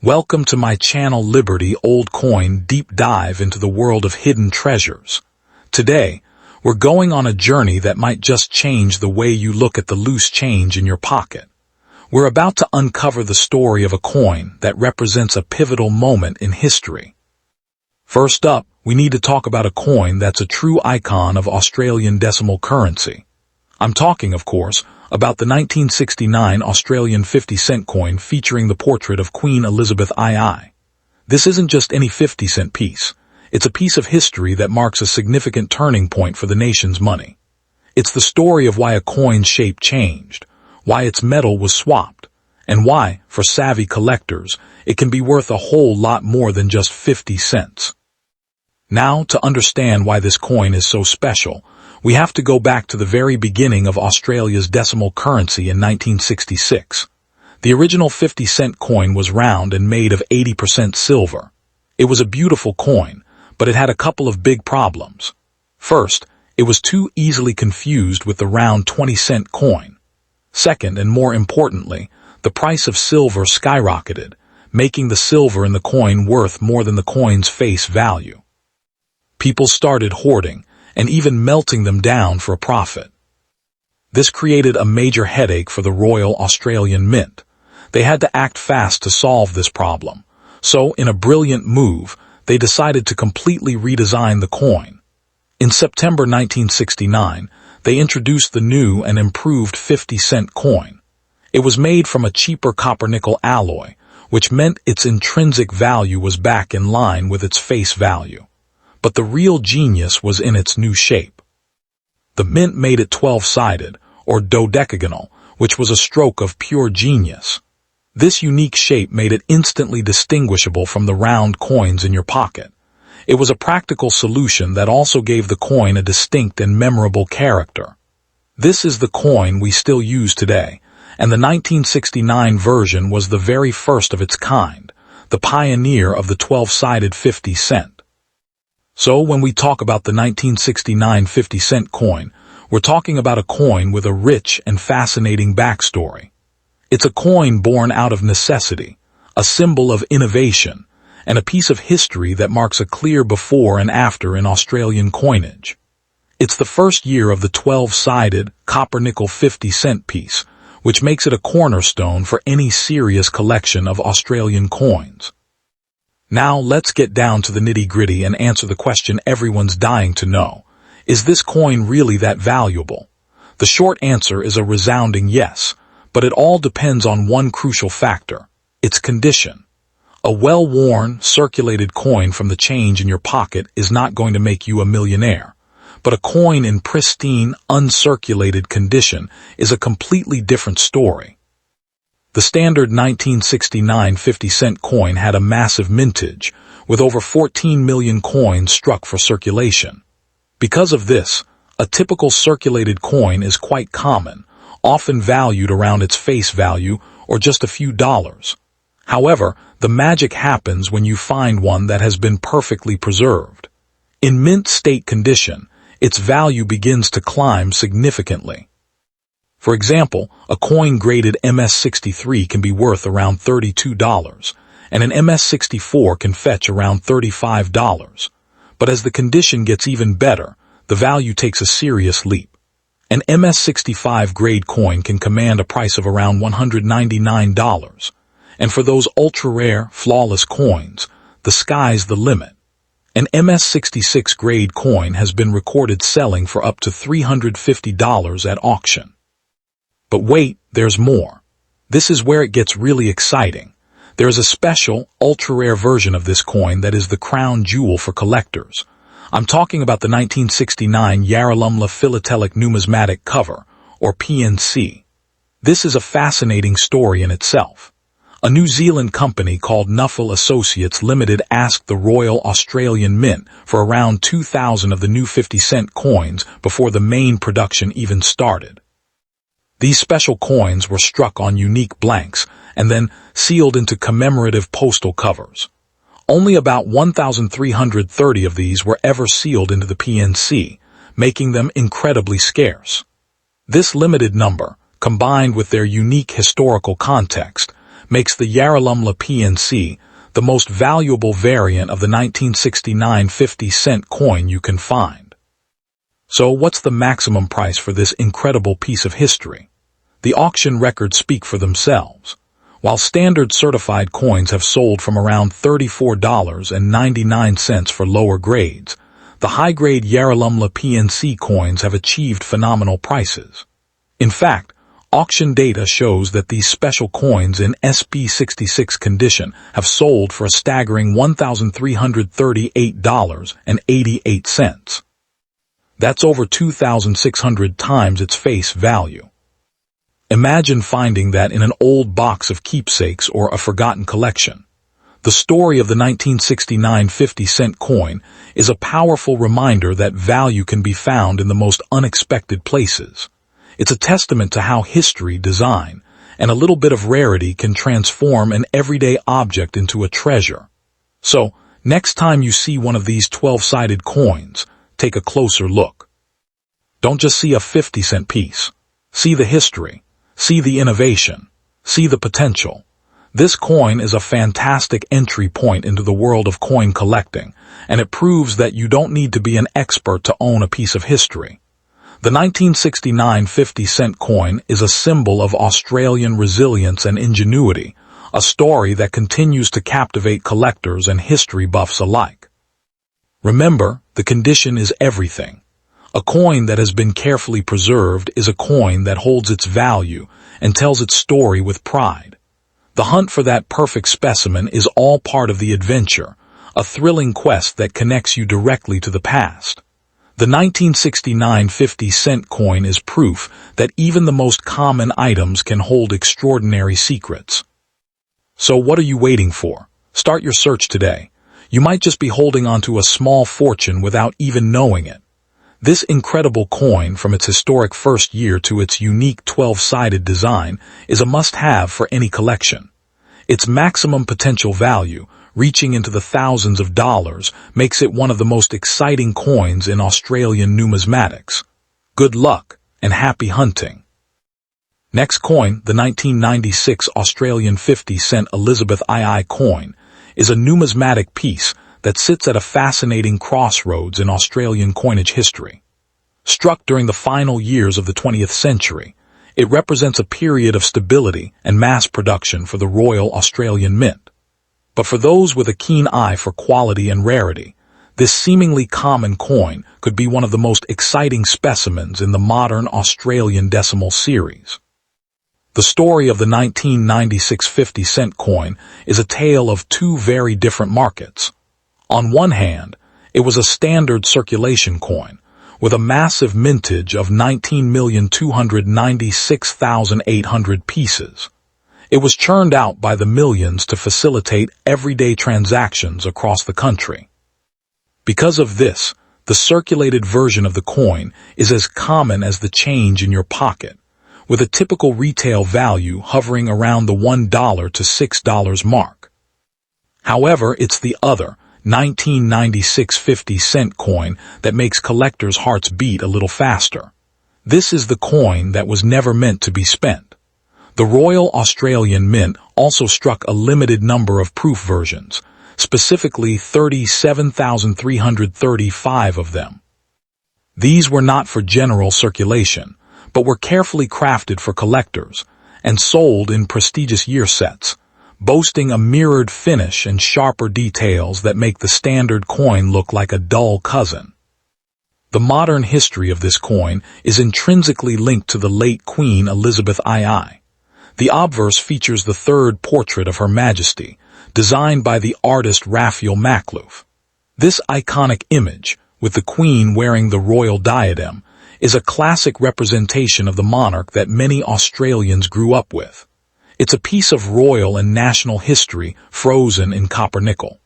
Welcome to my channel Liberty Old Coin Deep Dive into the world of hidden treasures. Today, we're going on a journey that might just change the way you look at the loose change in your pocket. We're about to uncover the story of a coin that represents a pivotal moment in history. First up, we need to talk about a coin that's a true icon of Australian decimal currency. I'm talking, of course, about the 1969 Australian 50-cent coin featuring the portrait of Queen Elizabeth II. This isn't just any 50-cent piece. It's a piece of history that marks a significant turning point for the nation's money. It's the story of why a coin's shape changed, why its metal was swapped, and why, for savvy collectors, it can be worth a whole lot more than just 50 cents. Now, to understand why this coin is so special, we have to go back to the very beginning of Australia's decimal currency in 1966. The original 50-cent coin was round and made of 80% silver. It was a beautiful coin, but it had a couple of big problems. First, it was too easily confused with the round 20-cent coin. Second, and more importantly, the price of silver skyrocketed, making the silver in the coin worth more than the coin's face value. People started hoarding, and even melting them down for a profit. This created a major headache for the Royal Australian Mint. They had to act fast to solve this problem. So, in a brilliant move, they decided to completely redesign the coin. In September 1969, they introduced the new and improved 50-cent coin. It was made from a cheaper copper-nickel alloy, which meant its intrinsic value was back in line with its face value. But the real genius was in its new shape. The Mint made it 12-sided, or dodecagonal, which was a stroke of pure genius. This unique shape made it instantly distinguishable from the round coins in your pocket. It was a practical solution that also gave the coin a distinct and memorable character. This is the coin we still use today, and the 1969 version was the very first of its kind, the pioneer of the 12-sided 50 cent. So when we talk about the 1969 50-cent coin, we're talking about a coin with a rich and fascinating backstory. It's a coin born out of necessity, a symbol of innovation, and a piece of history that marks a clear before and after in Australian coinage. It's the first year of the 12-sided copper-nickel 50-cent piece, which makes it a cornerstone for any serious collection of Australian coins. Now let's get down to the nitty-gritty and answer the question everyone's dying to know. Is this coin really that valuable? The short answer is a resounding yes, but it all depends on one crucial factor: its condition. A well-worn, circulated coin from the change in your pocket is not going to make you a millionaire, but a coin in pristine, uncirculated condition is a completely different story. The standard 1969 50-cent coin had a massive mintage, with over 14 million coins struck for circulation. Because of this, a typical circulated coin is quite common, often valued around its face value or just a few dollars. However, the magic happens when you find one that has been perfectly preserved. In mint state condition, its value begins to climb significantly. For example, a coin graded MS-63 can be worth around $32, and an MS-64 can fetch around $35. But as the condition gets even better, the value takes a serious leap. An MS-65 grade coin can command a price of around $199, and for those ultra-rare, flawless coins, the sky's the limit. An MS-66 grade coin has been recorded selling for up to $350 at auction. But wait, there's more. This is where it gets really exciting. There is a special, ultra-rare version of this coin that is the crown jewel for collectors. I'm talking about the 1969 Yarralumla Philatelic Numismatic Cover, or PNC. This is a fascinating story in itself. A New Zealand company called Nuffel Associates Limited asked the Royal Australian Mint for around 2,000 of the new 50-cent coins before the main production even started. These special coins were struck on unique blanks and then sealed into commemorative postal covers. Only about 1,330 of these were ever sealed into the PNC, making them incredibly scarce. This limited number, combined with their unique historical context, makes the Yarralumla PNC the most valuable variant of the 1969 50-cent coin you can find. So what's the maximum price for this incredible piece of history? The auction records speak for themselves. While standard certified coins have sold from around $34.99 for lower grades, the high-grade Yarralumla PNC coins have achieved phenomenal prices. In fact, auction data shows that these special coins in SB66 condition have sold for a staggering $1,338.88. That's over 2,600 times its face value. Imagine finding that in an old box of keepsakes or a forgotten collection. The story of the 1969 50-cent coin is a powerful reminder that value can be found in the most unexpected places. It's a testament to how history, design, and a little bit of rarity can transform an everyday object into a treasure. So, next time you see one of these 12-sided coins, take a closer look. Don't just see a 50-cent piece. See the history. See the innovation. See the potential. This coin is a fantastic entry point into the world of coin collecting, and it proves that you don't need to be an expert to own a piece of history. The 1969 50-cent coin is a symbol of Australian resilience and ingenuity, a story that continues to captivate collectors and history buffs alike. Remember, the condition is everything. A coin that has been carefully preserved is a coin that holds its value and tells its story with pride. The hunt for that perfect specimen is all part of the adventure, a thrilling quest that connects you directly to the past. The 1969 50-cent coin is proof that even the most common items can hold extraordinary secrets. So what are you waiting for? Start your search today. You might just be holding onto a small fortune without even knowing it. This incredible coin, from its historic first year to its unique 12-sided design, is a must-have for any collection. Its maximum potential value, reaching into the thousands of dollars, makes it one of the most exciting coins in Australian numismatics. Good luck and happy hunting. Next coin, the 1996 Australian 50-cent Elizabeth II coin, is a numismatic piece that sits at a fascinating crossroads in Australian coinage history. Struck during the final years of the 20th century, it represents a period of stability and mass production for the Royal Australian Mint. But for those with a keen eye for quality and rarity, this seemingly common coin could be one of the most exciting specimens in the modern Australian decimal series. The story of the 1996 50-cent coin is a tale of two very different markets. On one hand, it was a standard circulation coin, with a massive mintage of 19,296,800 pieces. It was churned out by the millions to facilitate everyday transactions across the country. Because of this, the circulated version of the coin is as common as the change in your pocket, with a typical retail value hovering around the $1 to $6 mark. However, it's the other, 1996 50-cent coin that makes collectors' hearts beat a little faster. This is the coin that was never meant to be spent. The Royal Australian Mint also struck a limited number of proof versions, specifically 37,335 of them. These were not for general circulation, but were carefully crafted for collectors and sold in prestigious year sets, boasting a mirrored finish and sharper details that make the standard coin look like a dull cousin. The modern history of this coin is intrinsically linked to the late Queen Elizabeth II. The obverse features the third portrait of Her Majesty, designed by the artist Raphael Makhlouf. This iconic image, with the Queen wearing the royal diadem, is a classic representation of the monarch that many Australians grew up with. It's a piece of royal and national history frozen in copper nickel.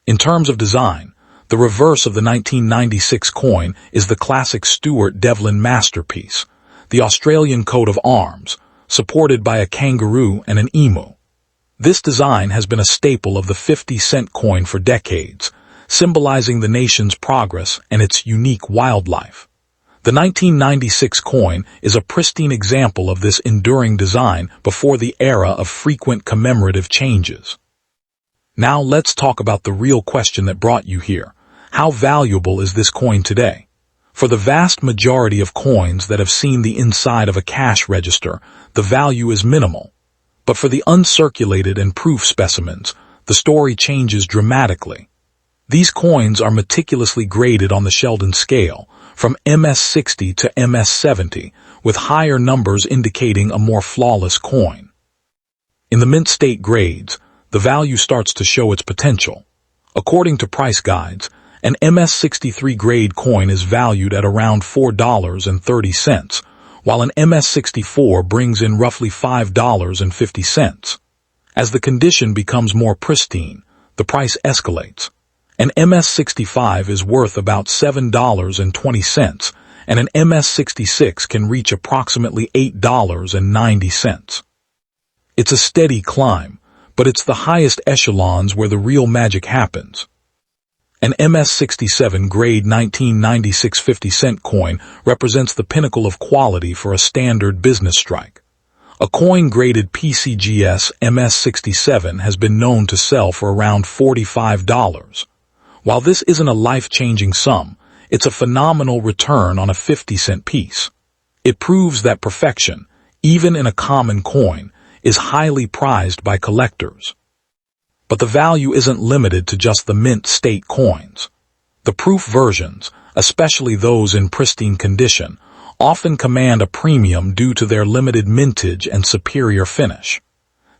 In terms of design, the reverse of the 1996 coin is the classic Stuart Devlin masterpiece, the Australian coat of arms, supported by a kangaroo and an emu. This design has been a staple of the 50-cent coin for decades, symbolizing the nation's progress and its unique wildlife. The 1996 coin is a pristine example of this enduring design before the era of frequent commemorative changes. Now let's talk about the real question that brought you here. How valuable is this coin today? For the vast majority of coins that have seen the inside of a cash register, the value is minimal. But for the uncirculated and proof specimens, the story changes dramatically. These coins are meticulously graded on the Sheldon scale, from MS60 to MS70, with higher numbers indicating a more flawless coin. In the mint state grades, the value starts to show its potential. According to price guides, an MS63 grade coin is valued at around $4.30, while an MS64 brings in roughly $5.50. As the condition becomes more pristine, the price escalates. An MS65 is worth about $7.20, and an MS66 can reach approximately $8.90. It's a steady climb, but it's the highest echelons where the real magic happens. An MS67 grade 1996 50-cent coin represents the pinnacle of quality for a standard business strike. A coin graded PCGS MS67 has been known to sell for around $45. While this isn't a life-changing sum, it's a phenomenal return on a 50-cent piece. It proves that perfection, even in a common coin, is highly prized by collectors. But the value isn't limited to just the mint state coins. The proof versions, especially those in pristine condition, often command a premium due to their limited mintage and superior finish.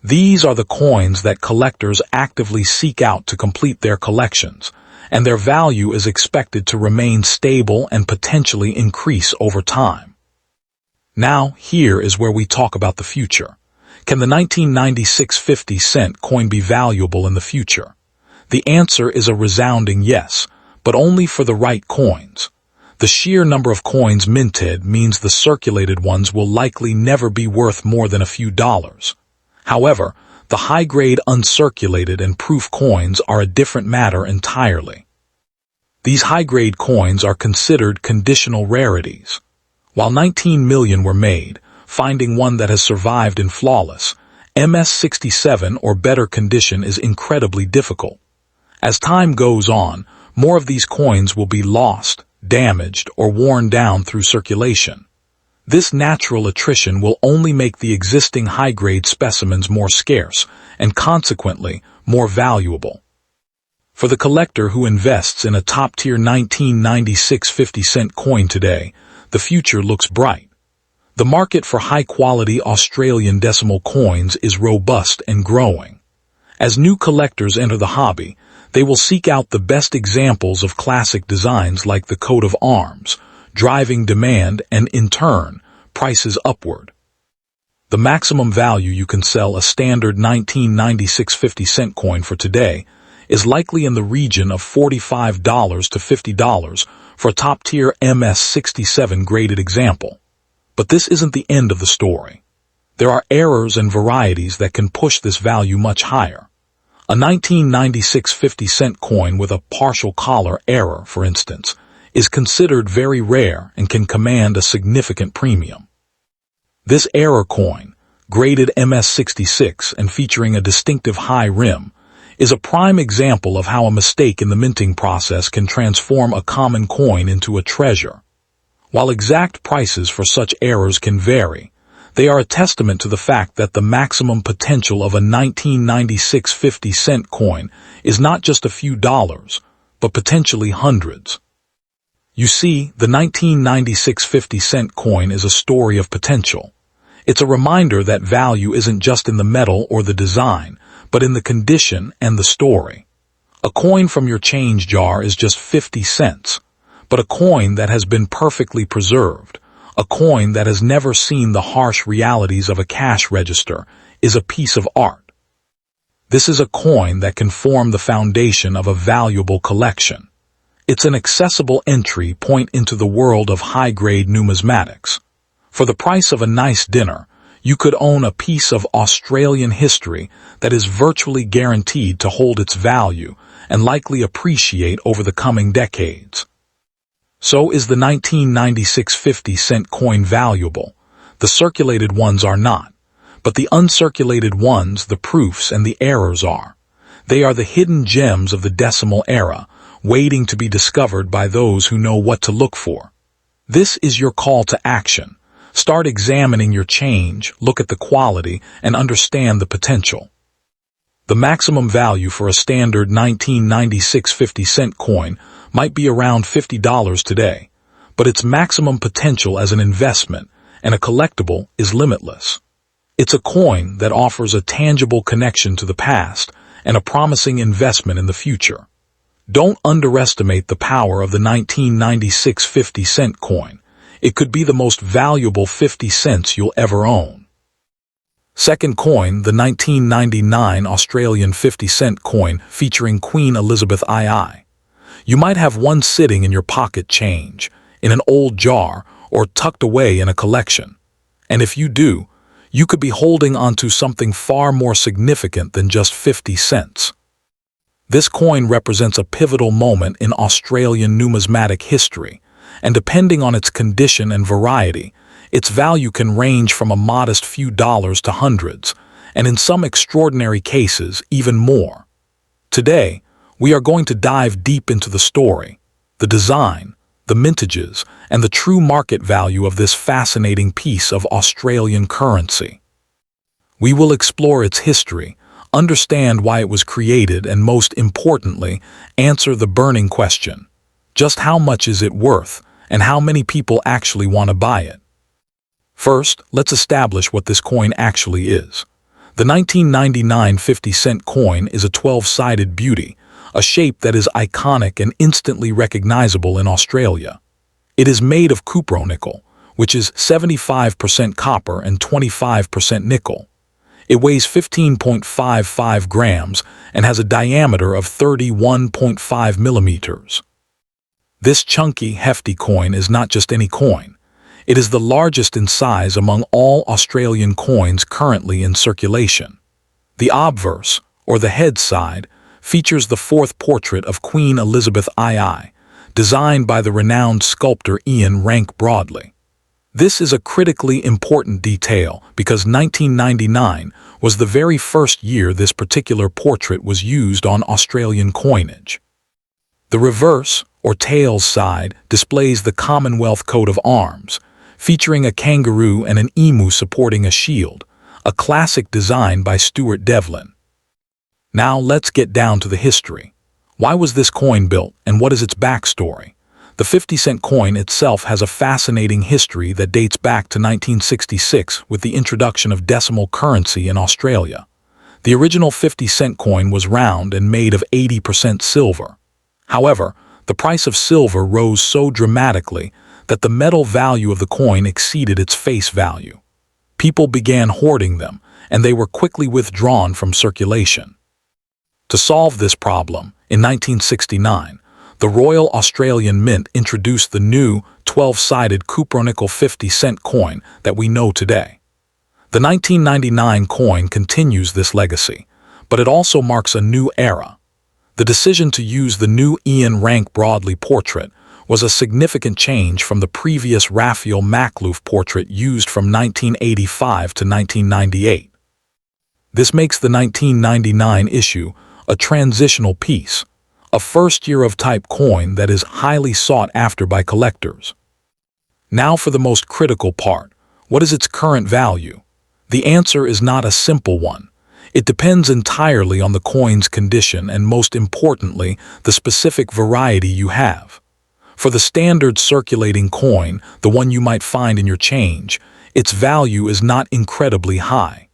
These are the coins that collectors actively seek out to complete their collections, and their value is expected to remain stable and potentially increase over time. Now, here is where we talk about the future. Can the 1996 50-cent coin be valuable in the future? The answer is a resounding yes, but only for the right coins. The sheer number of coins minted means the circulated ones will likely never be worth more than a few dollars. However, the high-grade uncirculated and proof coins are a different matter entirely. These high-grade coins are considered conditional rarities. While 19 million were made, finding one that has survived in flawless, MS67 or better condition is incredibly difficult. As time goes on, more of these coins will be lost, damaged, or worn down through circulation. This natural attrition will only make the existing high-grade specimens more scarce and consequently more valuable. For the collector who invests in a top-tier 1996 50-cent coin today, the future looks bright. The market for high-quality Australian decimal coins is robust and growing. As new collectors enter the hobby, they will seek out the best examples of classic designs like the coat of arms, driving demand and, in turn, prices upward. The maximum value you can sell a standard 1996 50-cent coin for today is likely in the region of $45 to $50 for a top-tier MS67 graded example. But this isn't the end of the story. There are errors and varieties that can push this value much higher. A 1996 50-cent coin with a partial collar error, for instance, is considered very rare and can command a significant premium. This error coin, graded MS66 and featuring a distinctive high rim, is a prime example of how a mistake in the minting process can transform a common coin into a treasure. While exact prices for such errors can vary, they are a testament to the fact that the maximum potential of a 1996 50-cent coin is not just a few dollars, but potentially hundreds. You see, the 1996 50-cent coin is a story of potential. It's a reminder that value isn't just in the metal or the design, but in the condition and the story. A coin from your change jar is just 50 cents. But a coin that has been perfectly preserved, a coin that has never seen the harsh realities of a cash register, is a piece of art. This is a coin that can form the foundation of a valuable collection. It's an accessible entry point into the world of high-grade numismatics. For the price of a nice dinner, you could own a piece of Australian history that is virtually guaranteed to hold its value and likely appreciate over the coming decades. So is the 1996 50-cent coin valuable? The circulated ones are not, but the uncirculated ones, the proofs and the errors are. They are the hidden gems of the decimal era, waiting to be discovered by those who know what to look for. This is your call to action. Start examining your change, look at the quality, and understand the potential. The maximum value for a standard 1996 50-cent coin might be around $50 today, but its maximum potential as an investment and a collectible is limitless. It's a coin that offers a tangible connection to the past and a promising investment in the future. Don't underestimate the power of the 1996 50-cent coin. It could be the most valuable 50 cents you'll ever own. Second coin, the 1999 Australian 50-cent coin featuring Queen Elizabeth II. You might have one sitting in your pocket change, in an old jar, or tucked away in a collection. And if you do, you could be holding onto something far more significant than just 50 cents. This coin represents a pivotal moment in Australian numismatic history, and depending on its condition and variety, its value can range from a modest few dollars to hundreds, and in some extraordinary cases, even more. Today, we are going to dive deep into the story, the design, the mintages, and the true market value of this fascinating piece of Australian currency. We will explore its history, understand why it was created, and most importantly, answer the burning question: just how much is it worth, and how many people actually want to buy it? First, let's establish what this coin actually is. The 1999 50-cent coin is a 12-sided beauty, a shape that is iconic and instantly recognizable in Australia. It is made of cupronickel, which is 75% copper and 25% nickel. It weighs 15.55 grams and has a diameter of 31.5 millimeters. This chunky, hefty coin is not just any coin. It is the largest in size among all Australian coins currently in circulation. The obverse, or the head side, features the fourth portrait of Queen Elizabeth II, designed by the renowned sculptor Ian Rank Broadley. This is a critically important detail because 1999 was the very first year this particular portrait was used on Australian coinage. The reverse, or tails side, displays the Commonwealth coat of arms, featuring a kangaroo and an emu supporting a shield, a classic design by Stuart Devlin. Now let's get down to the history. Why was this coin built, and what is its backstory? The 50-cent coin itself has a fascinating history that dates back to 1966 with the introduction of decimal currency in Australia. The original 50-cent coin was round and made of 80% silver. However, the price of silver rose so dramatically that the metal value of the coin exceeded its face value. People began hoarding them, and they were quickly withdrawn from circulation. To solve this problem, in 1969, the Royal Australian Mint introduced the new 12-sided cupronickel 50-cent coin that we know today. The 1999 coin continues this legacy, but it also marks a new era. The decision to use the new Ian Rank Broadley portrait was a significant change from the previous Raphael Makhlouf portrait used from 1985 to 1998. This makes the 1999 issue a transitional piece, a first-year-of-type coin that is highly sought after by collectors. Now for the most critical part: what is its current value? The answer is not a simple one. It depends entirely on the coin's condition and, most importantly, the specific variety you have. For the standard circulating coin, the one you might find in your change, its value is not incredibly high.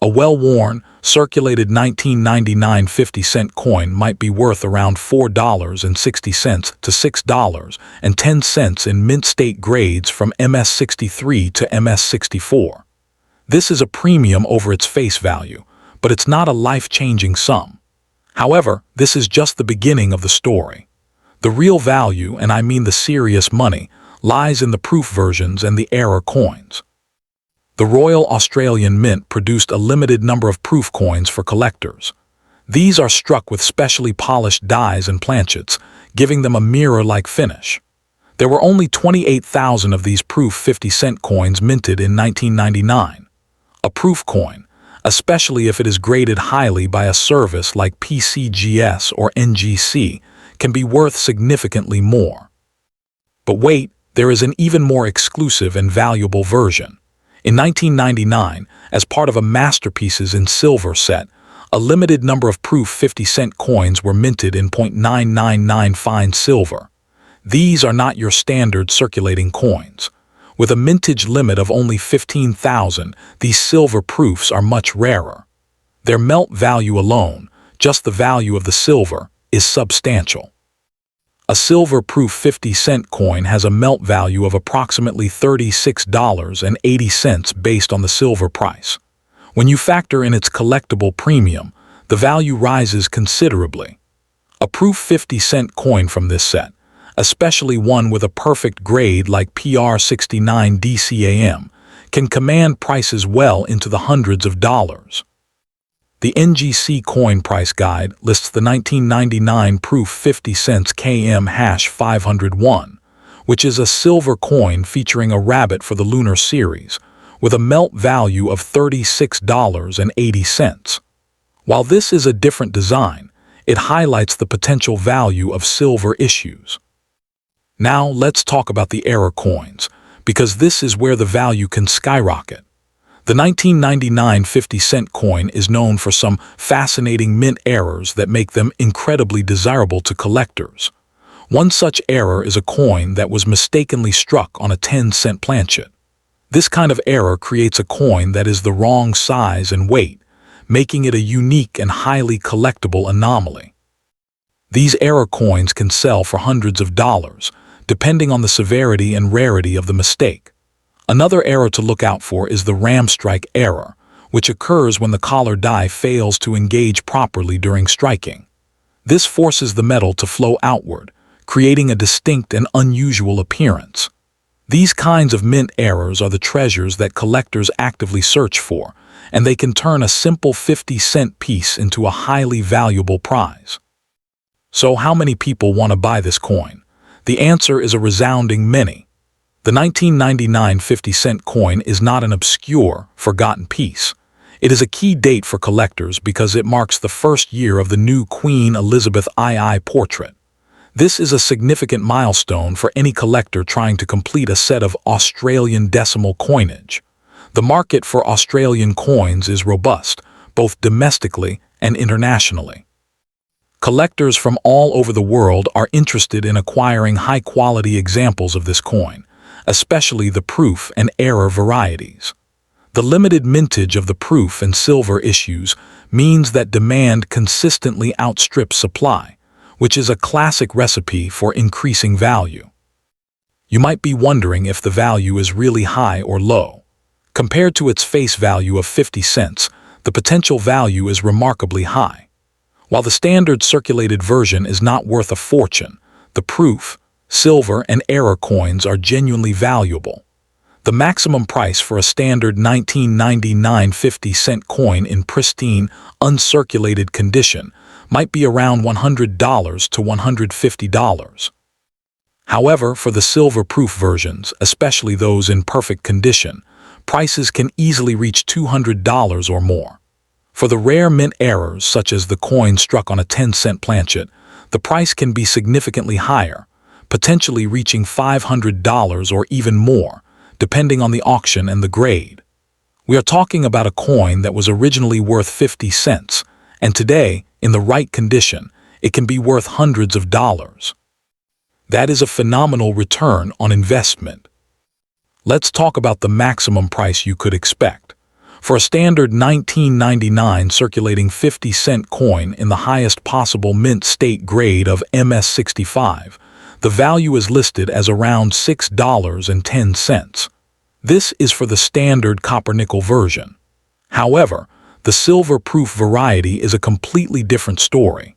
A well-worn, circulated 1999 50-cent coin might be worth around $4.60 to $6.10 in mint state grades from MS63 to MS64. This is a premium over its face value, but it's not a life-changing sum. However, this is just the beginning of the story. The real value, and I mean the serious money, lies in the proof versions and the error coins. The Royal Australian Mint produced a limited number of proof coins for collectors. These are struck with specially polished dies and planchets, giving them a mirror-like finish. There were only 28,000 of these proof 50-cent coins minted in 1999. A proof coin, especially if it is graded highly by a service like PCGS or NGC, can be worth significantly more. But wait, there is an even more exclusive and valuable version. In 1999, as part of a Masterpieces in Silver set, a limited number of proof 50-cent coins were minted in .999 fine silver. These are not your standard circulating coins. With a mintage limit of only 15,000, these silver proofs are much rarer. Their melt value alone, just the value of the silver, is substantial. A silver proof 50-cent coin has a melt value of approximately $36.80 based on the silver price. When you factor in its collectible premium, the value rises considerably. A proof 50-cent coin from this set, especially one with a perfect grade like PR69 DCAM, can command prices well into the hundreds of dollars. The NGC Coin Price Guide lists the 1999 proof 50 cents KM-501, which is a silver coin featuring a rabbit for the lunar series, with a melt value of $36.80. While this is a different design, it highlights the potential value of silver issues. Now let's talk about the error coins, because this is where the value can skyrocket. The 1999 50-cent coin is known for some fascinating mint errors that make them incredibly desirable to collectors. One such error is a coin that was mistakenly struck on a 10-cent planchet. This kind of error creates a coin that is the wrong size and weight, making it a unique and highly collectible anomaly. These error coins can sell for hundreds of dollars, depending on the severity and rarity of the mistake. Another error to look out for is the ram strike error, which occurs when the collar die fails to engage properly during striking. This forces the metal to flow outward, creating a distinct and unusual appearance. These kinds of mint errors are the treasures that collectors actively search for, and they can turn a simple 50-cent piece into a highly valuable prize. So how many people want to buy this coin? The answer is a resounding many. The 1999 50-cent coin is not an obscure, forgotten piece. It is a key date for collectors because it marks the first year of the new Queen Elizabeth II portrait. This is a significant milestone for any collector trying to complete a set of Australian decimal coinage. The market for Australian coins is robust, both domestically and internationally. Collectors from all over the world are interested in acquiring high-quality examples of this coin, especially the proof and error varieties. The limited mintage of the proof and silver issues means that demand consistently outstrips supply, which is a classic recipe for increasing value. You might be wondering if the value is really high or low. Compared to its face value of 50 cents, the potential value is remarkably high. While the standard circulated version is not worth a fortune, the proof, silver, and error coins are genuinely valuable. The maximum price for a standard 1999 50-cent coin in pristine, uncirculated condition might be around $100 to $150. However, for the silver-proof versions, especially those in perfect condition, prices can easily reach $200 or more. For the rare mint errors, such as the coin struck on a 10-cent planchet, the price can be significantly higher, potentially reaching $500 or even more, depending on the auction and the grade. We are talking about a coin that was originally worth 50 cents, and today, in the right condition, it can be worth hundreds of dollars. That is a phenomenal return on investment. Let's talk about the maximum price you could expect. For a standard 1999 circulating 50-cent coin in the highest possible mint state grade of MS65, the value is listed as around $6.10. This is for the standard copper-nickel version. However, the silver-proof variety is a completely different story.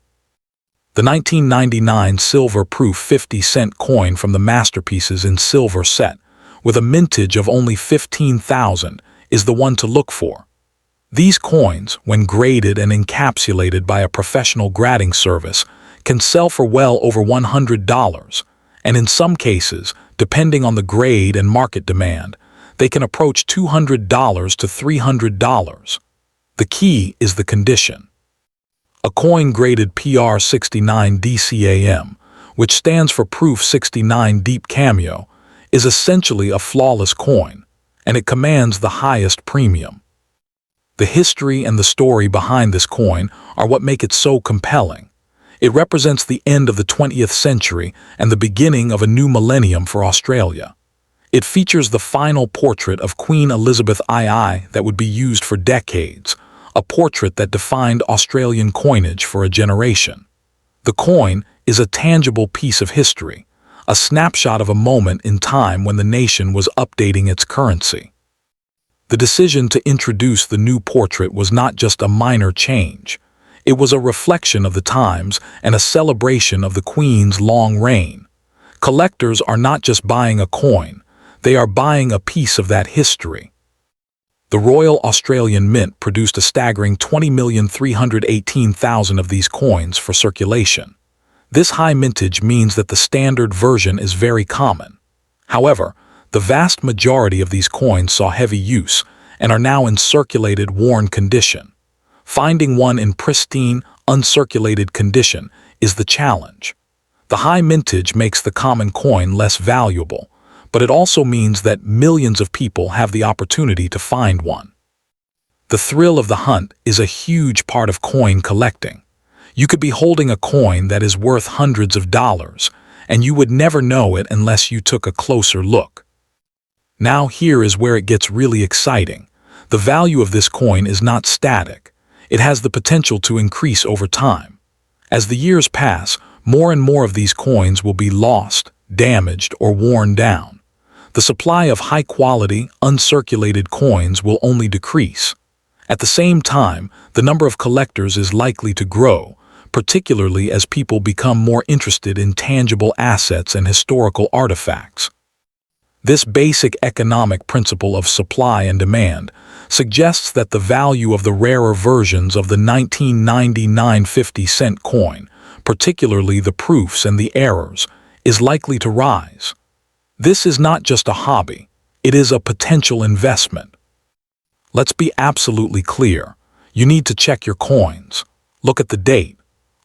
The 1999 silver-proof 50-cent coin from the Masterpieces in Silver set, with a mintage of only 15,000, is the one to look for. These coins, when graded and encapsulated by a professional grading service, can sell for well over $100, and in some cases, depending on the grade and market demand, they can approach $200 to $300. The key is the condition. A coin graded PR 69 DCAM, which stands for Proof 69 Deep Cameo, is essentially a flawless coin, and it commands the highest premium. The history and the story behind this coin are what make it so compelling. It represents the end of the 20th century and the beginning of a new millennium for Australia. It features the final portrait of Queen Elizabeth II that would be used for decades, a portrait that defined Australian coinage for a generation. The coin is a tangible piece of history, a snapshot of a moment in time when the nation was updating its currency. The decision to introduce the new portrait was not just a minor change. It was a reflection of the times and a celebration of the Queen's long reign. Collectors are not just buying a coin, they are buying a piece of that history. The Royal Australian Mint produced a staggering 20,318,000 of these coins for circulation. This high mintage means that the standard version is very common. However, the vast majority of these coins saw heavy use and are now in circulated, worn condition. Finding one in pristine, uncirculated condition is the challenge. The high mintage makes the common coin less valuable, but it also means that millions of people have the opportunity to find one. The thrill of the hunt is a huge part of coin collecting. You could be holding a coin that is worth hundreds of dollars, and you would never know it unless you took a closer look. Now here is where it gets really exciting. The value of this coin is not static. It has the potential to increase over time. As the years pass, more and more of these coins will be lost, damaged, or worn down. The supply of high-quality, uncirculated coins will only decrease. At the same time, the number of collectors is likely to grow, particularly as people become more interested in tangible assets and historical artifacts. This basic economic principle of supply and demand suggests that the value of the rarer versions of the 1999 50-cent coin, particularly the proofs and the errors, is likely to rise. This is not just a hobby, it is a potential investment. Let's be absolutely clear. You need to check your coins. Look at the date.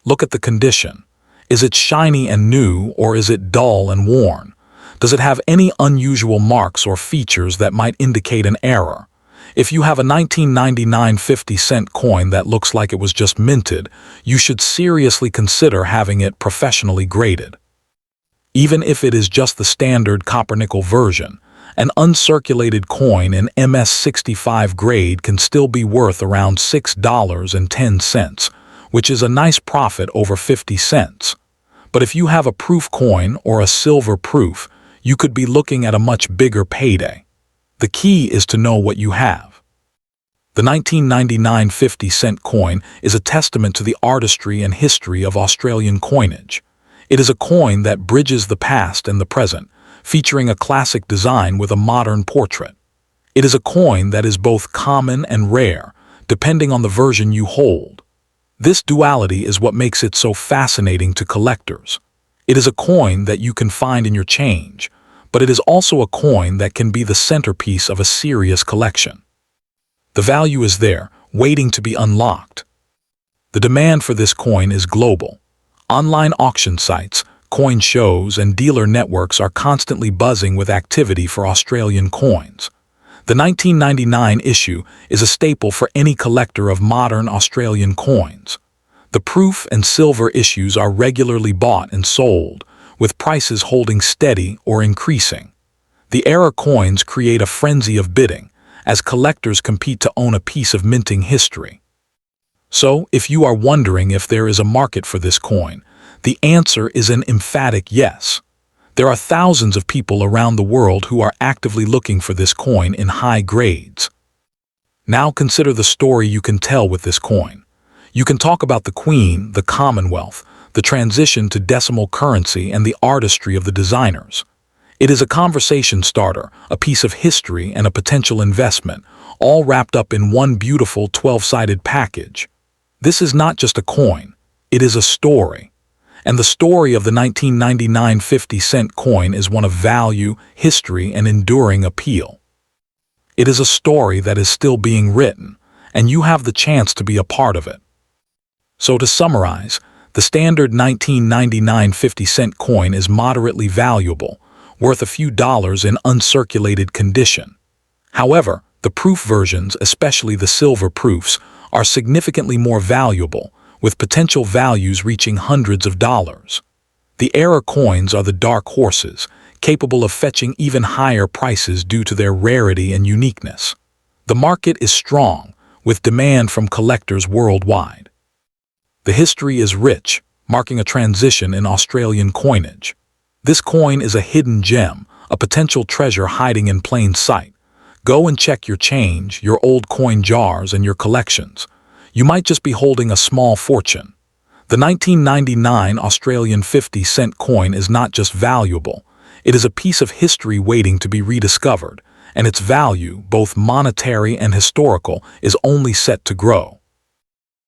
Look at the condition. Is it shiny and new, or is it dull and worn? Does it have any unusual marks or features that might indicate an error? If you have a 1999 50-cent coin that looks like it was just minted, you should seriously consider having it professionally graded. Even if it is just the standard copper-nickel version, an uncirculated coin in MS65 grade can still be worth around $6.10, which is a nice profit over 50 cents. But if you have a proof coin or a silver proof, you could be looking at a much bigger payday. The key is to know what you have. The 1999 50-cent coin is a testament to the artistry and history of Australian coinage. It is a coin that bridges the past and the present, featuring a classic design with a modern portrait. It is a coin that is both common and rare, depending on the version you hold. This duality is what makes it so fascinating to collectors. It is a coin that you can find in your change, but it is also a coin that can be the centerpiece of a serious collection. The value is there, waiting to be unlocked. The demand for this coin is global. Online auction sites, coin shows, and dealer networks are constantly buzzing with activity for Australian coins. The 1999 issue is a staple for any collector of modern Australian coins. The proof and silver issues are regularly bought and sold, with prices holding steady or increasing. The error coins create a frenzy of bidding, as collectors compete to own a piece of minting history. So, if you are wondering if there is a market for this coin, the answer is an emphatic yes. There are thousands of people around the world who are actively looking for this coin in high grades. Now consider the story you can tell with this coin. You can talk about the Queen, the Commonwealth, the transition to decimal currency, and the artistry of the designers. It is a conversation starter, a piece of history, and a potential investment, all wrapped up in one beautiful 12-sided package. This is not just a coin, it is a story. And the story of the 1999 50-cent coin is one of value, history, and enduring appeal. It is a story that is still being written, and you have the chance to be a part of it. So to summarize, the standard 1999 50-cent coin is moderately valuable, worth a few dollars in uncirculated condition. However, the proof versions, especially the silver proofs, are significantly more valuable, with potential values reaching hundreds of dollars. The error coins are the dark horses, capable of fetching even higher prices due to their rarity and uniqueness. The market is strong, with demand from collectors worldwide. The history is rich, marking a transition in Australian coinage. This coin is a hidden gem, a potential treasure hiding in plain sight. Go and check your change, your old coin jars, and your collections. You might just be holding a small fortune. The 1999 Australian 50-cent coin is not just valuable, it is a piece of history waiting to be rediscovered, and its value, both monetary and historical, is only set to grow.